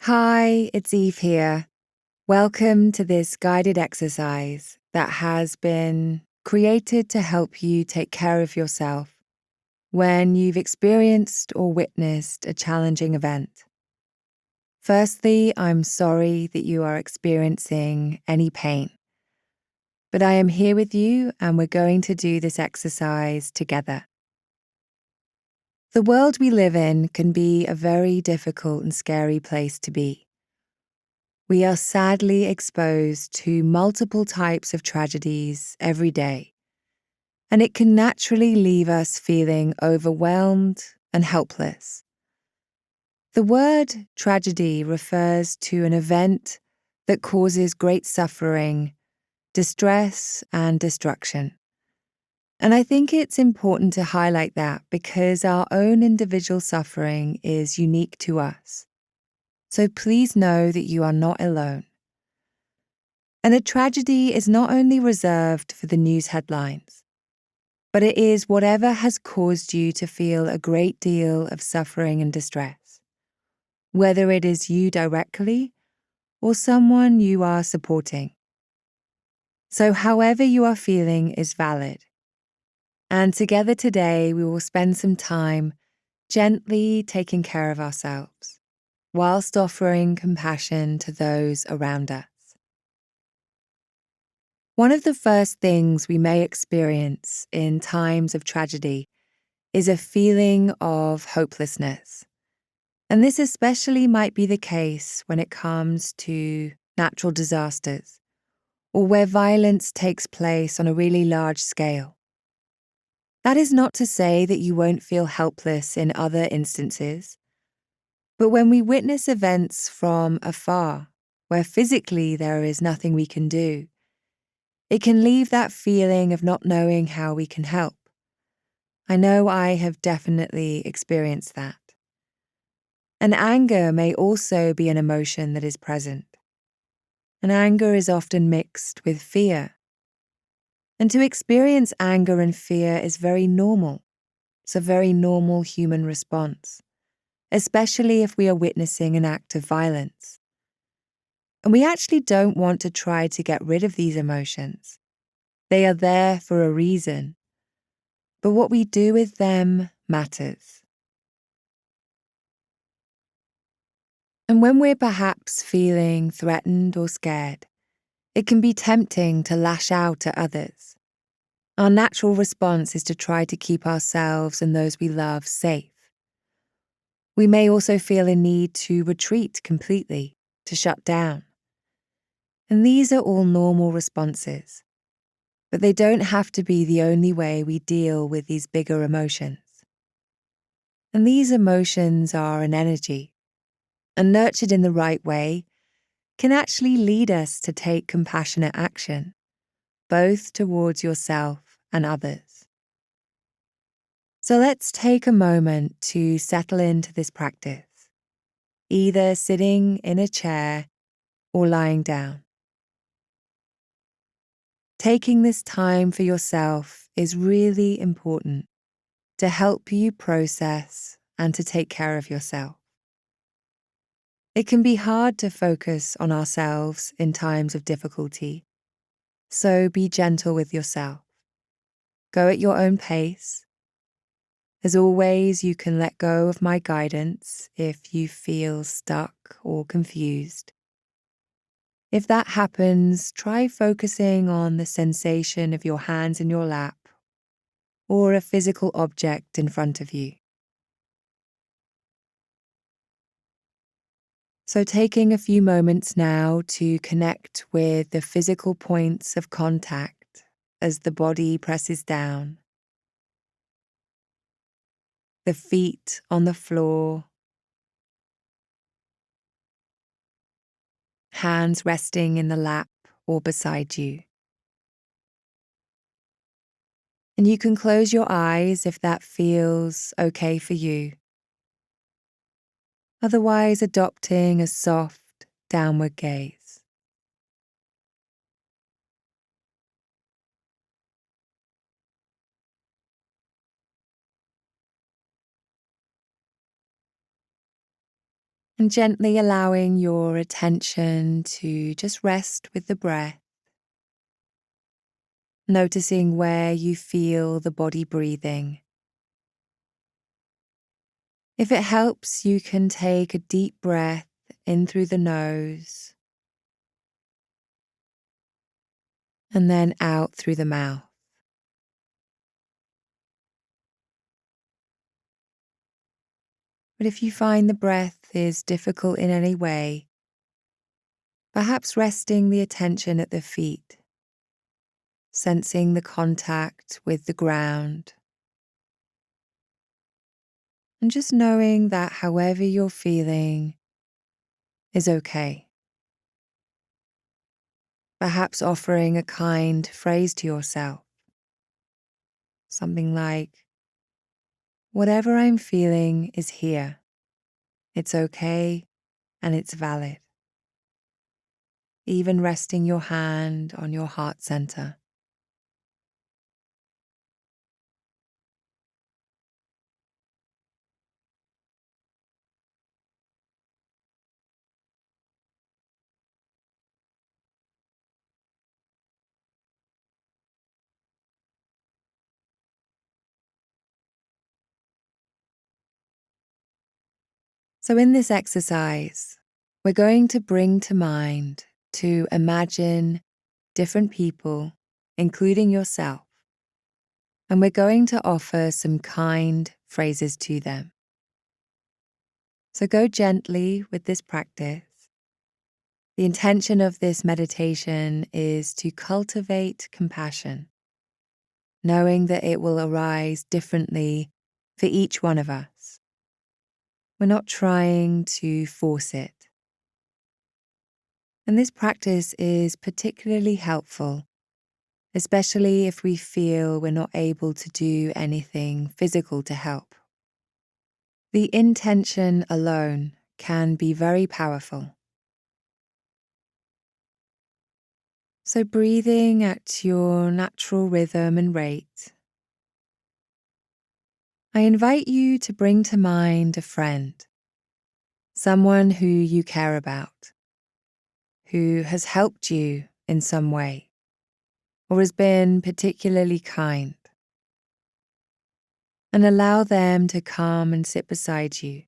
Hi, it's Eve here. Welcome to this guided exercise that has been created to help you take care of yourself when you've experienced or witnessed a challenging event. Firstly, I'm sorry that you are experiencing any pain, but I am here with you and we're going to do this exercise together. The world we live in can be a very difficult and scary place to be. We are sadly exposed to multiple types of tragedies every day, and it can naturally leave us feeling overwhelmed and helpless. The word tragedy refers to an event that causes great suffering, distress, and destruction. And I think it's important to highlight that because our own individual suffering is unique to us. So please know that you are not alone. And a tragedy is not only reserved for the news headlines, but it is whatever has caused you to feel a great deal of suffering and distress, whether it is you directly or someone you are supporting. So however you are feeling is valid. And together today, we will spend some time gently taking care of ourselves, whilst offering compassion to those around us. One of the first things we may experience in times of tragedy is a feeling of hopelessness. And this especially might be the case when it comes to natural disasters or where violence takes place on a really large scale. That is not to say that you won't feel helpless in other instances, but when we witness events from afar, where physically there is nothing we can do, it can leave that feeling of not knowing how we can help. I know I have definitely experienced that. And anger may also be an emotion that is present. And anger is often mixed with fear. And to experience anger and fear is very normal. It's a very normal human response, especially if we are witnessing an act of violence. And we actually don't want to try to get rid of these emotions. They are there for a reason. But what we do with them matters. And when we're perhaps feeling threatened or scared, it can be tempting to lash out at others. Our natural response is to try to keep ourselves and those we love safe. We may also feel a need to retreat completely, to shut down. And these are all normal responses, but they don't have to be the only way we deal with these bigger emotions. And these emotions are an energy, and nurtured in the right way, can actually lead us to take compassionate action, both towards yourself and others. So let's take a moment to settle into this practice, either sitting in a chair or lying down. Taking this time for yourself is really important to help you process and to take care of yourself. It can be hard to focus on ourselves in times of difficulty, so be gentle with yourself. Go at your own pace. As always, you can let go of my guidance if you feel stuck or confused. If that happens, try focusing on the sensation of your hands in your lap or a physical object in front of you. So taking a few moments now to connect with the physical points of contact as the body presses down. The feet on the floor, hands resting in the lap or beside you. And you can close your eyes if that feels okay for you. Otherwise, adopting a soft, downward gaze. And gently allowing your attention to just rest with the breath, noticing where you feel the body breathing. If it helps, you can take a deep breath in through the nose and then out through the mouth. But if you find the breath is difficult in any way, perhaps resting the attention at the feet, sensing the contact with the ground, and just knowing that however you're feeling is okay. Perhaps offering a kind phrase to yourself, something like, "Whatever I'm feeling is here. It's okay and it's valid." Even resting your hand on your heart center. So in this exercise, we're going to bring to mind to imagine different people, including yourself, and we're going to offer some kind phrases to them. So go gently with this practice. The intention of this meditation is to cultivate compassion, knowing that it will arise differently for each one of us. We're not trying to force it. And this practice is particularly helpful, especially if we feel we're not able to do anything physical to help. The intention alone can be very powerful. So breathing at your natural rhythm and rate, I invite you to bring to mind a friend, someone who you care about, who has helped you in some way, or has been particularly kind, and allow them to come and sit beside you,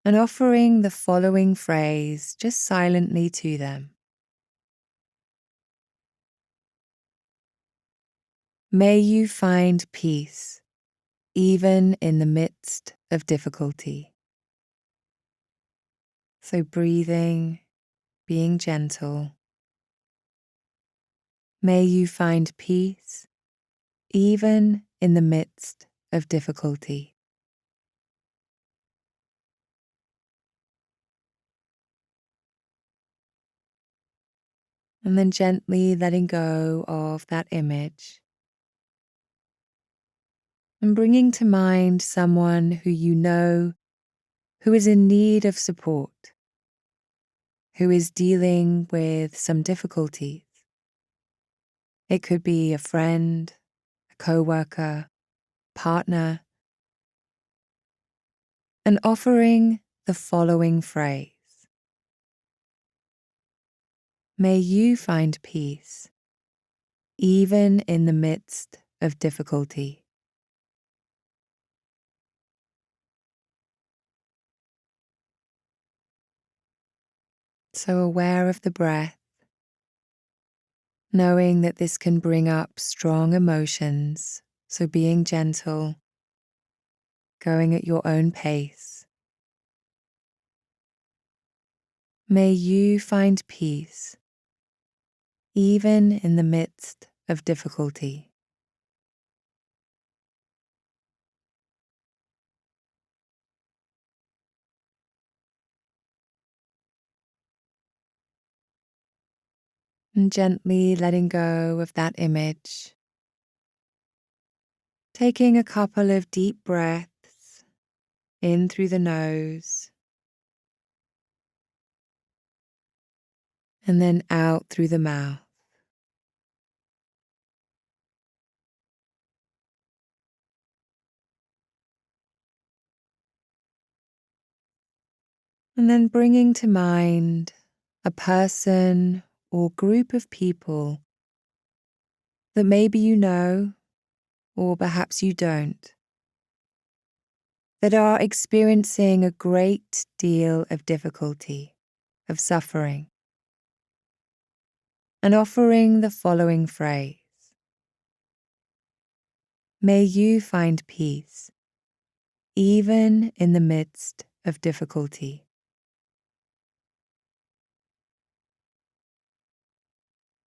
and offering the following phrase just silently to them. May you find peace, even in the midst of difficulty. So breathing, being gentle. May you find peace, even in the midst of difficulty. And then gently letting go of that image and bringing to mind someone who you know who is in need of support, who is dealing with some difficulties. It could be a friend, a coworker, partner, and offering the following phrase. May you find peace, even in the midst of difficulty. So aware of the breath, knowing that this can bring up strong emotions, so being gentle, going at your own pace. May you find peace, even in the midst of difficulty. And gently letting go of that image, taking a couple of deep breaths in through the nose and then out through the mouth. And then bringing to mind a person or group of people that maybe you know, or perhaps you don't, that are experiencing a great deal of difficulty, of suffering, and offering the following phrase: may you find peace, even in the midst of difficulty.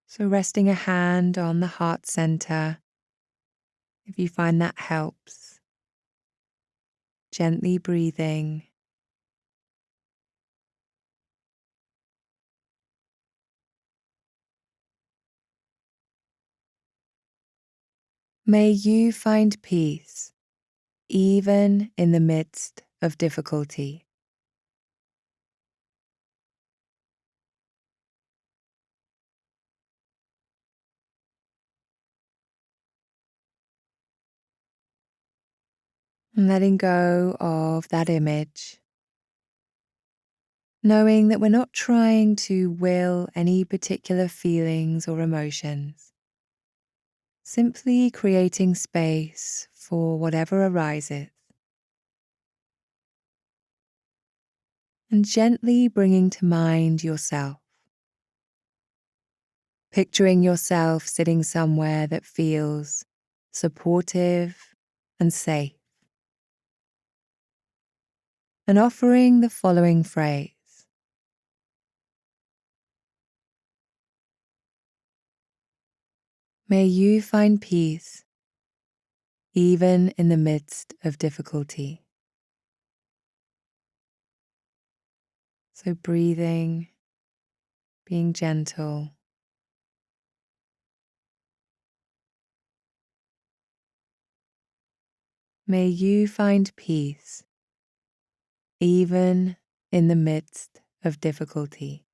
So resting a hand on the heart center, if you find that helps, gently breathing. May you find peace, even in the midst of difficulty. And letting go of that image, knowing that we're not trying to will any particular feelings or emotions, simply creating space for whatever arises, and gently bringing to mind yourself. Picturing yourself sitting somewhere that feels supportive and safe, and offering the following phrase: may you find peace, even in the midst of difficulty. So breathing, being gentle. May you find peace, even in the midst of difficulty.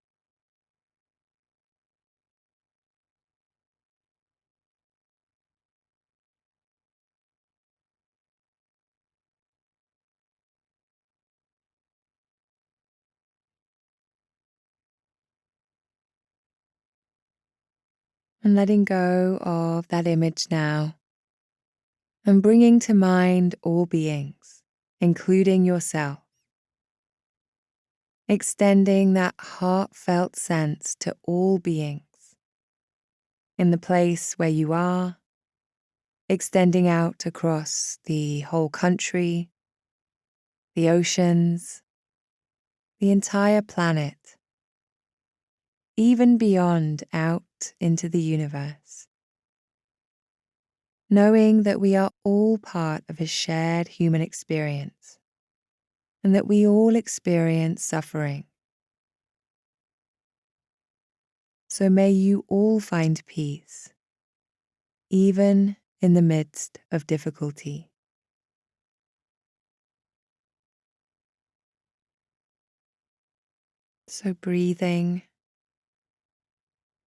And letting go of that image now, and bringing to mind all beings, including yourself. Extending that heartfelt sense to all beings in the place where you are, extending out across the whole country, the oceans, the entire planet, even beyond out into the universe. Knowing that we are all part of a shared human experience, and that we all experience suffering. So may you all find peace, even in the midst of difficulty. So breathing,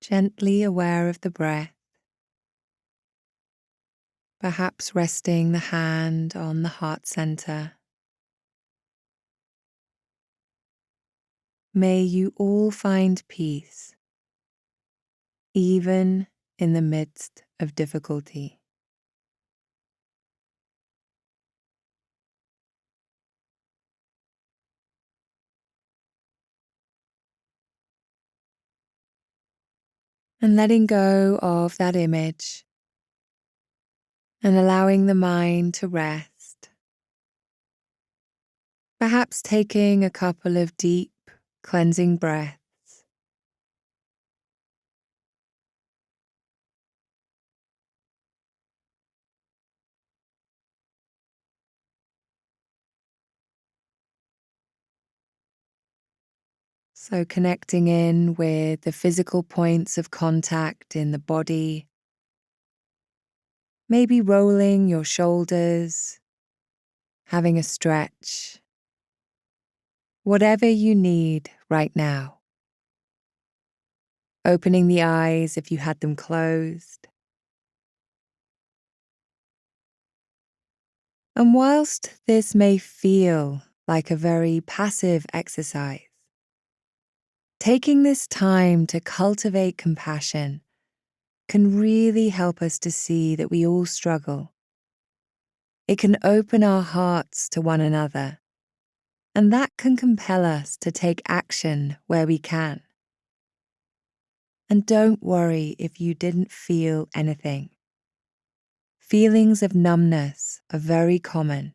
gently aware of the breath, perhaps resting the hand on the heart center. May you all find peace, even in the midst of difficulty. And letting go of that image and allowing the mind to rest. Perhaps taking a couple of deep, cleansing breaths. So connecting in with the physical points of contact in the body, maybe rolling your shoulders, having a stretch, whatever you need right now. Opening the eyes if you had them closed. And whilst this may feel like a very passive exercise. Taking this time to cultivate compassion can really help us to see that we all struggle. It can open our hearts to one another, and that can compel us to take action where we can. And don't worry if you didn't feel anything. Feelings of numbness are very common,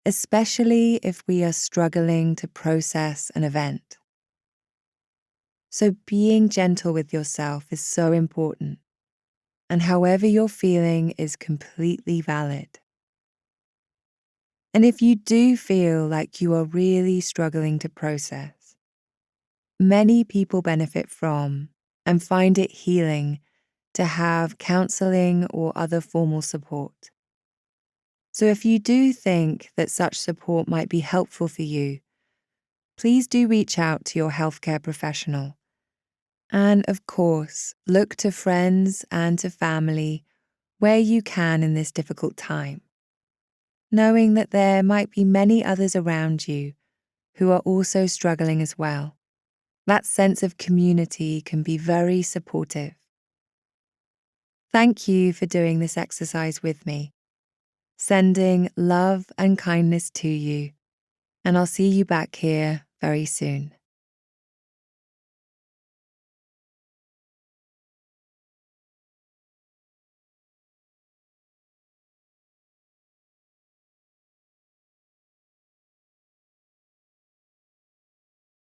especially if we are struggling to process an event. So being gentle with yourself is so important, and however you're feeling is completely valid. And if you do feel like you are really struggling to process, many people benefit from and find it healing to have counseling or other formal support. So if you do think that such support might be helpful for you, please do reach out to your healthcare professional. And of course, look to friends and to family where you can in this difficult time, knowing that there might be many others around you who are also struggling as well. That sense of community can be very supportive. Thank you for doing this exercise with me. Sending love and kindness to you, and I'll see you back here very soon.